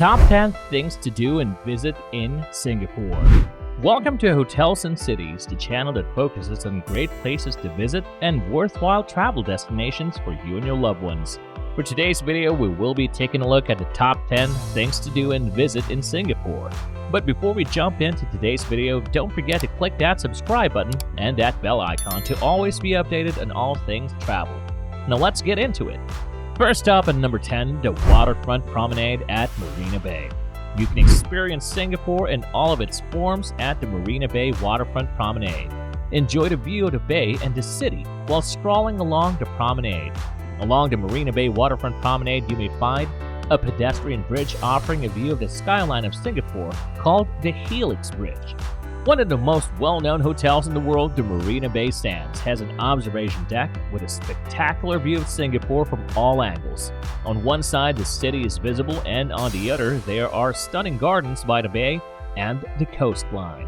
Top 10 Things to Do and Visit in Singapore. Welcome to Hotels and Cities, the channel that focuses on great places to visit and worthwhile travel destinations for you and your loved ones. For today's video, we will be taking a look at the top 10 things to do and visit in Singapore. But before we jump into today's video, don't forget to click that subscribe button and that bell icon to always be updated on all things travel. Now let's get into it. First up at number 10, the waterfront promenade at Marina Bay. You can experience Singapore in all of its forms at the Marina Bay waterfront promenade. Enjoy the view of the bay and the city while strolling along the promenade. Along the Marina Bay waterfront promenade, you may find a pedestrian bridge offering a view of the skyline of Singapore called the Helix Bridge. One of the most well-known hotels in the world, the Marina Bay Sands, has an observation deck with a spectacular view of Singapore from all angles. On one side, the city is visible, and on the other, there are stunning gardens by the bay and the coastline.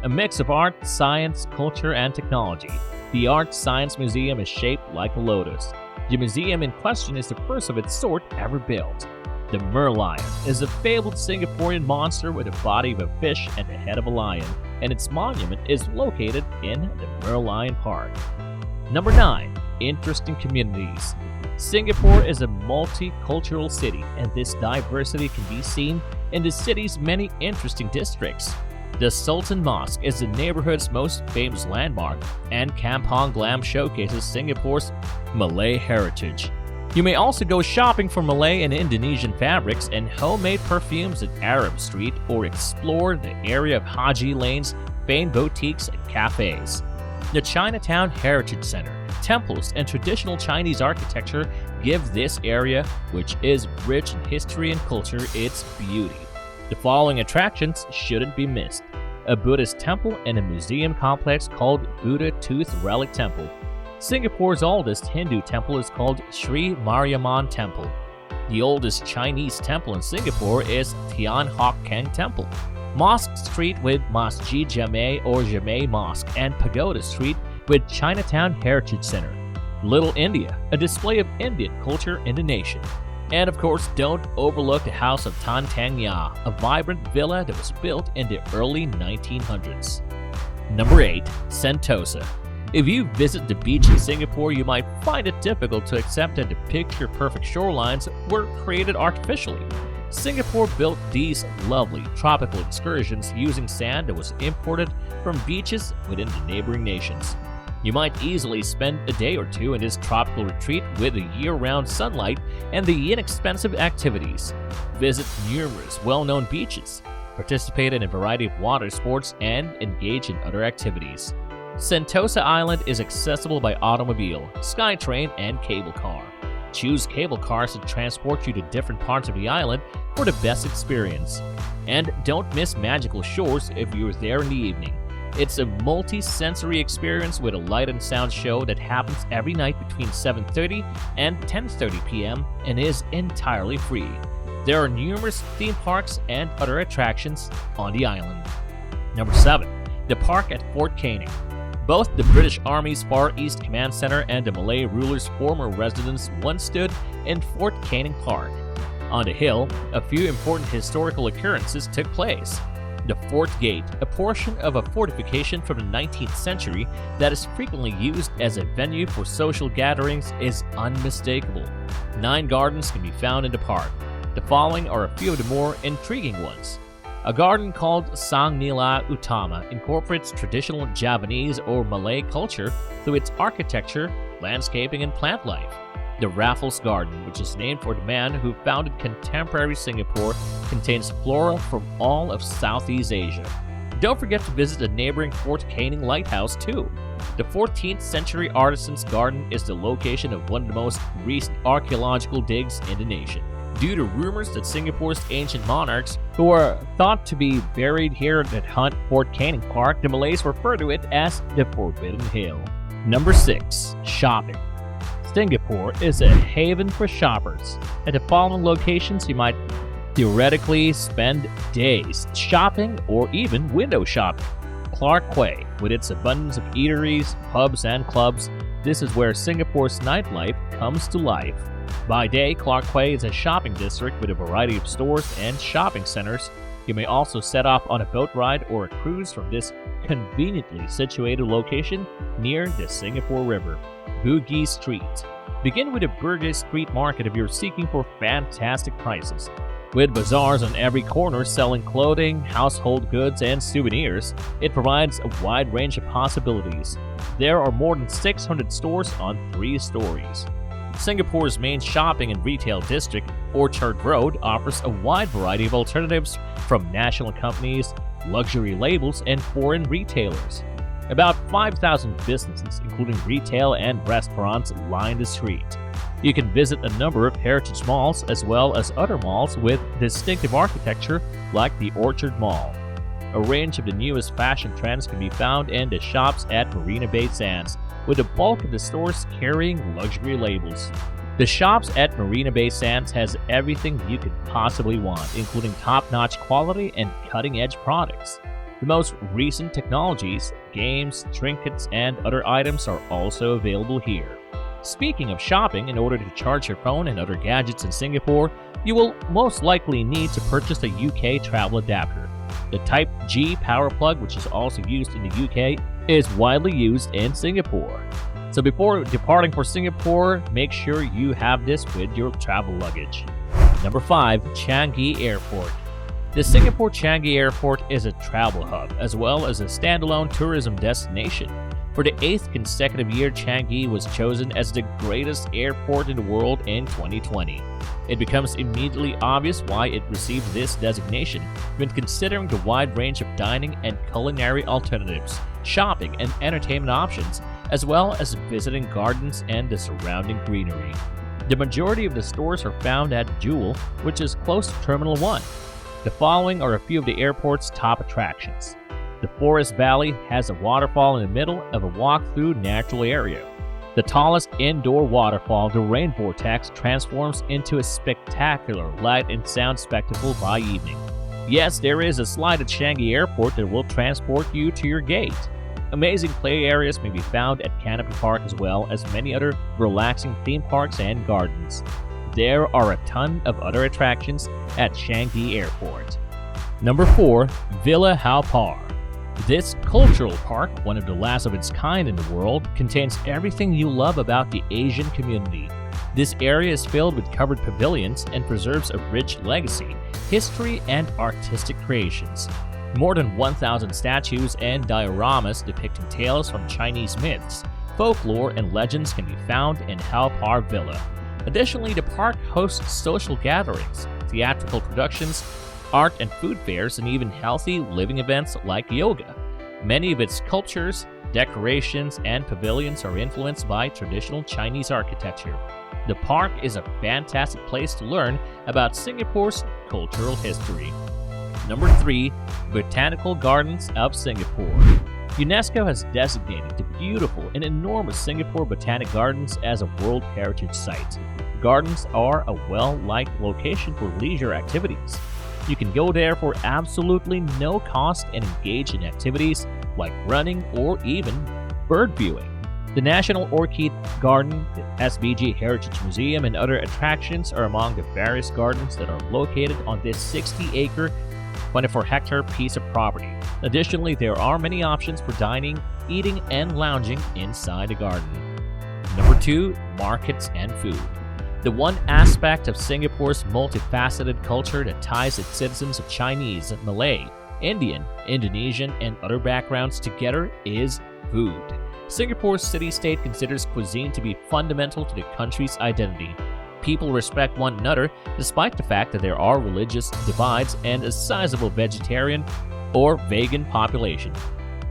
A mix of art, science, culture, and technology. The Art Science Museum is shaped like a lotus. The museum in question is the first of its sort ever built. The Merlion is a fabled Singaporean monster with the body of a fish and the head of a lion, and its monument is located in the Merlion Park. Number 9. Interesting communities. Singapore is a multicultural city, and this diversity can be seen in the city's many interesting districts. The Sultan Mosque is the neighborhood's most famous landmark, and Kampong Glam showcases Singapore's Malay heritage. You may also go shopping for Malay and Indonesian fabrics and homemade perfumes at Arab Street, or explore the area of Haji Lane's famed boutiques and cafes. The Chinatown Heritage Center, temples, and traditional Chinese architecture give this area, which is rich in history and culture, its beauty. The following attractions shouldn't be missed: a Buddhist temple and a museum complex called Buddha Tooth Relic Temple. Singapore's oldest Hindu temple is called Sri Mariamman Temple. The oldest Chinese temple in Singapore is Tian Hock Keng Temple. Mosque Street with Masjid Jame or Jame Mosque, and Pagoda Street with Chinatown Heritage Center. Little India, a display of Indian culture in the nation. And of course, don't overlook the House of Tan Tang Ya, a vibrant villa that was built in the early 1900s. Number 8. Sentosa. If you visit the beach in Singapore, you might find it difficult to accept that the picture-perfect shorelines were created artificially. Singapore built these lovely tropical excursions using sand that was imported from beaches within the neighboring nations. You might easily spend a day or two in this tropical retreat with the year-round sunlight and the inexpensive activities. Visit numerous well-known beaches, participate in a variety of water sports, and engage in other activities. Sentosa Island is accessible by automobile, SkyTrain, and cable car. Choose cable cars to transport you to different parts of the island for the best experience. And don't miss Magical Shores if you're there in the evening. It's a multi-sensory experience with a light and sound show that happens every night between 7:30 and 10:30 p.m. and is entirely free. There are numerous theme parks and other attractions on the island. Number 7. The Park at Fort Canning. Both the British Army's Far East Command Center and the Malay ruler's former residence once stood in Fort Canning Park. On the hill, a few important historical occurrences took place. The Fort Gate, a portion of a fortification from the 19th century that is frequently used as a venue for social gatherings, is unmistakable. 9 gardens can be found in the park. The following are a few of the more intriguing ones. A garden called Sang Nila Utama incorporates traditional Javanese or Malay culture through its architecture, landscaping, and plant life. The Raffles Garden, which is named for the man who founded contemporary Singapore, contains flora from all of Southeast Asia. Don't forget to visit the neighboring Fort Canning Lighthouse too. The 14th century Artisans Garden is the location of one of the most recent archaeological digs in the nation. Due to rumors that Singapore's ancient monarchs, who are thought to be buried here at Fort Canning Park, the Malays refer to it as the Forbidden Hill. Number 6. Shopping. Singapore is a haven for shoppers. At the following locations, you might theoretically spend days shopping or even window shopping. Clark Quay, with its abundance of eateries, pubs, and clubs, this is where Singapore's nightlife comes to life. By day, Clark Quay is a shopping district with a variety of stores and shopping centers. You may also set off on a boat ride or a cruise from this conveniently situated location near the Singapore River. Bugis Street. Begin with a Bugis street market if you're seeking for fantastic prices. With bazaars on every corner selling clothing, household goods, and souvenirs, it provides a wide range of possibilities. There are more than 600 stores on 3 stories. Singapore's main shopping and retail district, Orchard Road, offers a wide variety of alternatives from national companies, luxury labels, and foreign retailers. About 5,000 businesses, including retail and restaurants, line the street. You can visit a number of heritage malls as well as other malls with distinctive architecture like the Orchard Mall. A range of the newest fashion trends can be found in the shops at Marina Bay Sands, with the bulk of the stores carrying luxury labels. The shops at Marina Bay Sands has everything you could possibly want, including top-notch quality and cutting-edge products. The most recent technologies, games, trinkets, and other items are also available here. Speaking of shopping, in order to charge your phone and other gadgets in Singapore, you will most likely need to purchase a UK travel adapter. The Type G power plug, which is also used in the UK, is widely used in Singapore. So before departing for Singapore, make sure you have this with your travel luggage. Number 5. Changi Airport. The Singapore Changi Airport is a travel hub as well as a standalone tourism destination. For the 8th consecutive year, Changi was chosen as the greatest airport in the world in 2020. It becomes immediately obvious why it received this designation when considering the wide range of dining and culinary alternatives, shopping and entertainment options, as well as visiting gardens and the surrounding greenery. The majority of the stores are found at Jewel, which is close to Terminal 1. The following are a few of the airport's top attractions. The Forest Valley has a waterfall in the middle of a walk-through natural area. The tallest indoor waterfall, the Rain Vortex, transforms into a spectacular light and sound spectacle by evening. Yes, there is a slide at Changi Airport that will transport you to your gate. Amazing play areas may be found at Canopy Park as well as many other relaxing theme parks and gardens. There are a ton of other attractions at Changi Airport. Number 4. Villa Haw Par. This cultural park, one of the last of its kind in the world, contains everything you love about the Asian community. This area is filled with covered pavilions and preserves a rich legacy, history, and artistic creations. More than 1,000 statues and dioramas depicting tales from Chinese myths, folklore, and legends can be found in Haw Par Villa. Additionally, the park hosts social gatherings, theatrical productions, art and food fairs, and even healthy living events like yoga. Many of its sculptures, decorations, and pavilions are influenced by traditional Chinese architecture. The park is a fantastic place to learn about Singapore's cultural history. Number 3. Botanical Gardens of Singapore. UNESCO has designated the beautiful and enormous Singapore Botanic Gardens as a World Heritage Site. Gardens are a well-liked location for leisure activities. You can go there for absolutely no cost and engage in activities like running or even bird viewing. The National Orchid Garden, the SBG Heritage Museum, and other attractions are among the various gardens that are located on this 60-acre, 24-hectare piece of property. Additionally, there are many options for dining, eating, and lounging inside the garden. Number 2. Markets and food. The one aspect of Singapore's multifaceted culture that ties its citizens of Chinese, Malay, Indian, Indonesian, and other backgrounds together is food. Singapore's city-state considers cuisine to be fundamental to the country's identity. People respect one another despite the fact that there are religious divides and a sizable vegetarian or vegan population.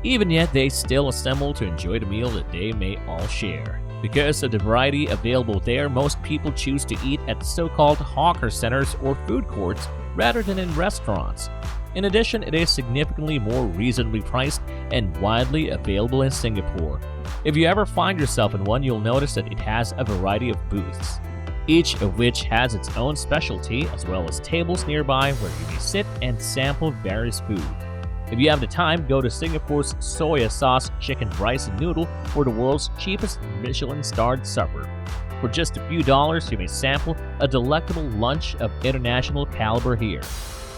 Even yet, they still assemble to enjoy the meal that they may all share. Because of the variety available there, most people choose to eat at so-called hawker centers or food courts rather than in restaurants. In addition, it is significantly more reasonably priced and widely available in Singapore. If you ever find yourself in one, you'll notice that it has a variety of booths, each of which has its own specialty, as well as tables nearby where you may sit and sample various food. If you have the time, go to Singapore's soya sauce chicken rice and noodle for the world's cheapest Michelin-starred supper. For just a few dollars, you may sample a delectable lunch of international caliber here.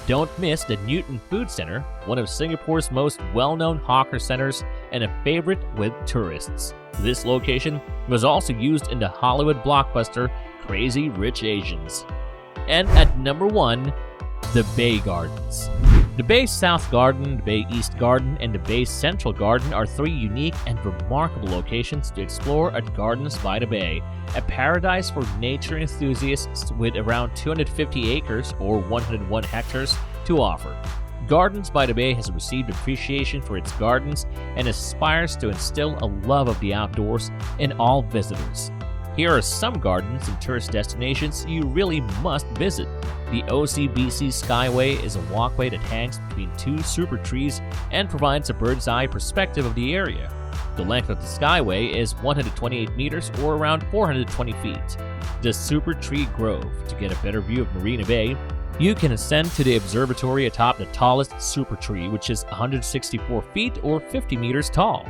Don't miss the Newton Food Center, one of Singapore's most well-known hawker centers and a favorite with tourists. This location was also used in the Hollywood blockbuster Crazy Rich Asians. And at number 1, the Bay Gardens. The Bay South Garden, the Bay East Garden, and the Bay Central Garden are 3 unique and remarkable locations to explore at Gardens by the Bay, a paradise for nature enthusiasts with around 250 acres or 101 hectares to offer. Gardens by the Bay has received appreciation for its gardens and aspires to instill a love of the outdoors in all visitors. Here are some gardens and tourist destinations you really must visit. The OCBC Skyway is a walkway that hangs between 2 super trees and provides a bird's eye perspective of the area. The length of the Skyway is 128 meters or around 420 feet. The Super Tree Grove. To get a better view of Marina Bay, you can ascend to the observatory atop the tallest super tree, which is 164 feet or 50 meters tall.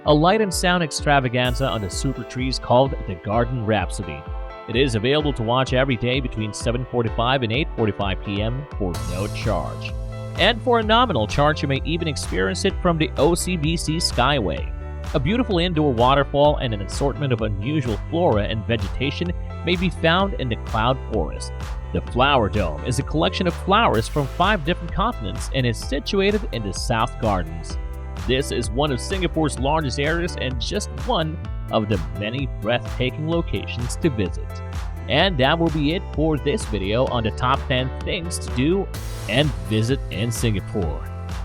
A light and sound extravaganza on the super trees called the Garden Rhapsody. It is available to watch every day between 7:45 and 8:45 p.m. for no charge. And for a nominal charge, you may even experience it from the OCBC Skyway. A beautiful indoor waterfall and an assortment of unusual flora and vegetation may be found in the Cloud Forest. The Flower Dome is a collection of flowers from 5 different continents and is situated in the South Gardens. This is one of Singapore's largest areas and just one of the many breathtaking locations to visit. And that will be it for this video on the top 10 things to do and visit in Singapore.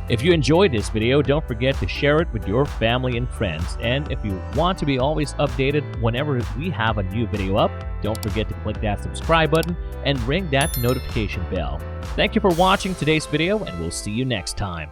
If you enjoyed this video, don't forget to share it with your family and friends. And if you want to be always updated whenever we have a new video up, don't forget to click that subscribe button and ring that notification bell. Thank you for watching today's video, and we'll see you next time.